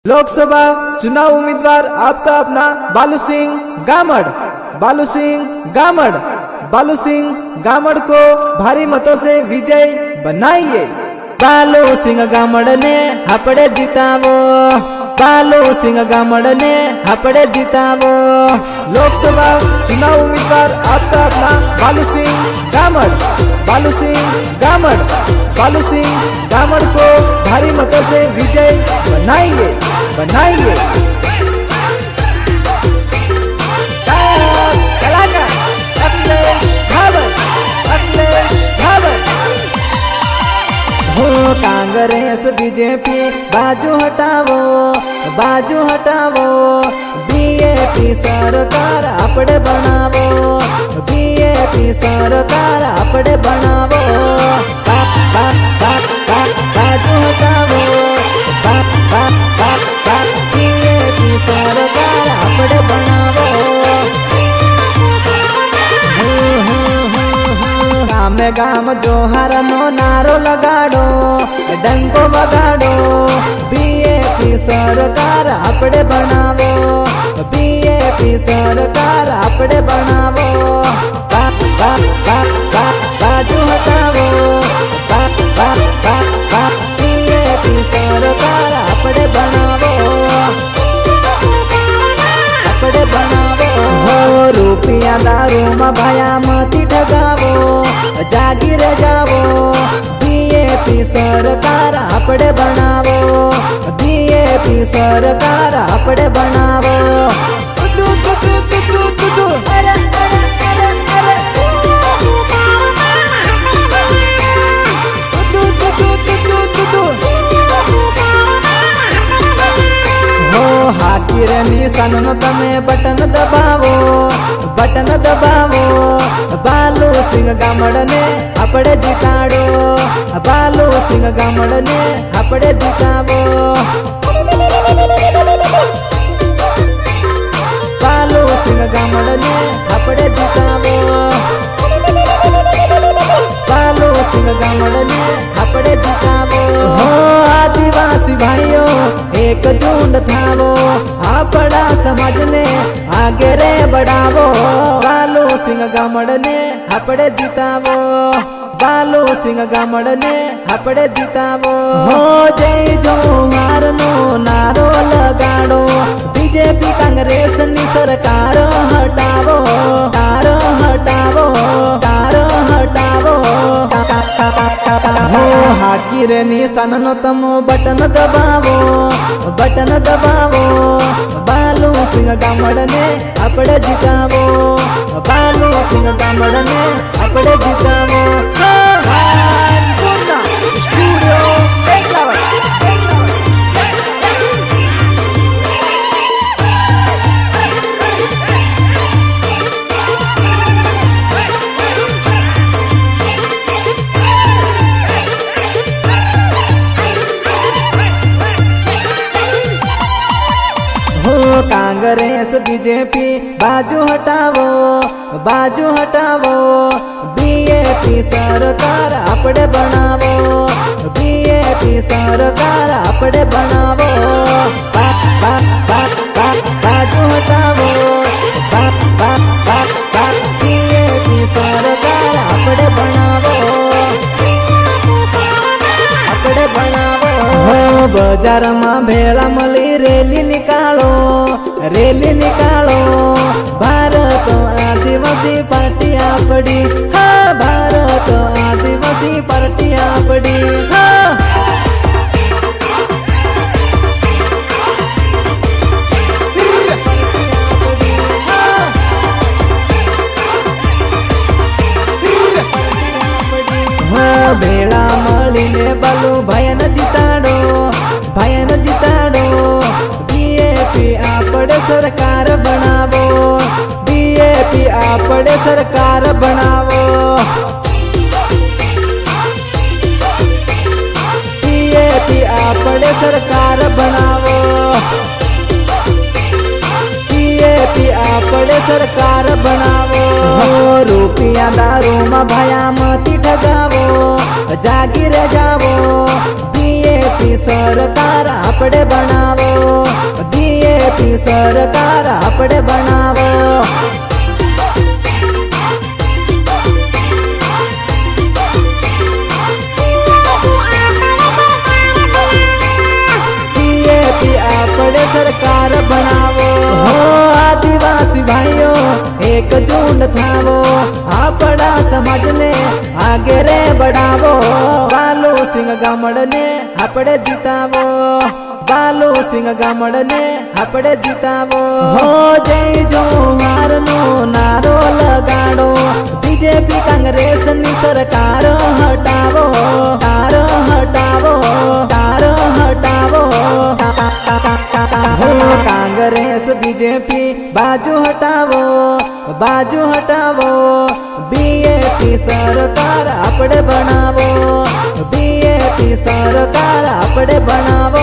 लोकसभा चुनाव उम्मीदवार आपका अपना बालू सिंह गामड़। बालू सिंह गामड़, बालू सिंह गामड़ को भारी मतों से विजय बनाइए। बालू सिंह गामड़ ने आपड़े जितावो, बालू सिंह गामड़ ने आपड़े जितावो। लोकसभा चुनाव उम्मीदवार आपका अपना बालू सिंह गामड़। बालू सिंह गामड़, बालू सिंह गामड़ को भारी मतों से विजय बनाइए, बनाइए। हो कांग्रेस बीजेपी बाजू हटावो, बाजू हटावो। बीजेपी सरकार आपड़े बनावो, बीजेपी सरकार आपड़े बनावो। बाजू हटावो, बीजेपी सरकार आपड़े बनावो। गामे गाम जोहार नो नारो लगाड़ो, डंको बगाड़ो। बीजेपी सरकार आपड़े बनावो, बीजेपी सरकार आपड़े बनावो। बाजू हटावो, बीजेपी सरकार आपड़े बनावो, आपड़े बनावो। हो रुपया दारू में भाया मती ठगावो, जागीर जावो। बीजेपी सरकार आपड़े बनावो, बीजेपी सरकार आपड़े बनावो। हाथी रे निशान नो तमे बटन दबावो, बटन दबावो। बालू सिंह गामड़ ने आपड़े जिताड़ो, बालू सिंह गामड़ ने आपड़े जितावो। बालू सिंह गामड़ ने आपड़े जितावो, बालू सिंह गामड़ ने आपड़े जितावो। हो आदिवासी भाइयों एक झुंड थावो, आपड़ा समाज ने आगे रे बढ़ावो। बालू सिंह गामड़ ने आपड़े जितावो, बालू सिंह गामड़ ने आपड़े जितावो। हो जय जोहार नो नारो लगाड़ो, बीजेपी कांग्रेस नी सरकार हटावो, तारो हटावो, तारो हटावो। हो हाकी रे निशान नो तमो बटन दबावो, बटन दबावो। बालू सिंह गामड़ ने आपड़े जितावो, बालू सिंह गामड़ ने आपड़े जितावो। स्टूडियो कांग्रेस बीजेपी बाजू हटावो, बाजू हटावो। बीजेपी सरकार आपड़े बनावो, बीजेपी सरकार आपड़े बनावो। बाजू हटावो, बीजेपी सरकार आपड़े बनावो, आपड़े बनावो। हो बाजार में भेड़ा मली रैली निकालो, रैली निकालो। भारत आदिवासी पार्टी आपड़ी, हाँ भारत आदिवासी पार्टी आपड़ी, हाँ। भेड़ा मली ने बालू भयन जिताड़ो, भयन जिताड़ो। बीजेपी आपड़े सरकार बनावो, बीजेपी आपड़े सरकार बनावो, बीजेपी आपड़े सरकार बनावो, बीजेपी आपड़े सरकार बनावो। हो रुपया दारू में भाया मती ठगावो, जागीर जावो। बीजेपी बीजेपी सरकार आपड़े बनावो, बीजेपी सरकार आपड़े बनावो। आपड़े सरकार बनावो हो, आदिवासी भाइयों एकजुट थावो, आपड़ा समाज ने आगे रे बढ़ावो। बालू सिंह गामड़ ने आपड़े जितावो, बालू सिंह गामड़ ने आपड़े जितावो हो। जय जोहार नो नारो लगाड़ो, बीजेपी कांग्रेस नी सरकार हटावो, तार हटावो, तार हटावो। कांग्रेस बीजेपी बाजू हटावो, बाजू हटावो। बीजेपी सरकार आपड़े बनावो, बीजेपी सरकार आपड़े बनावो।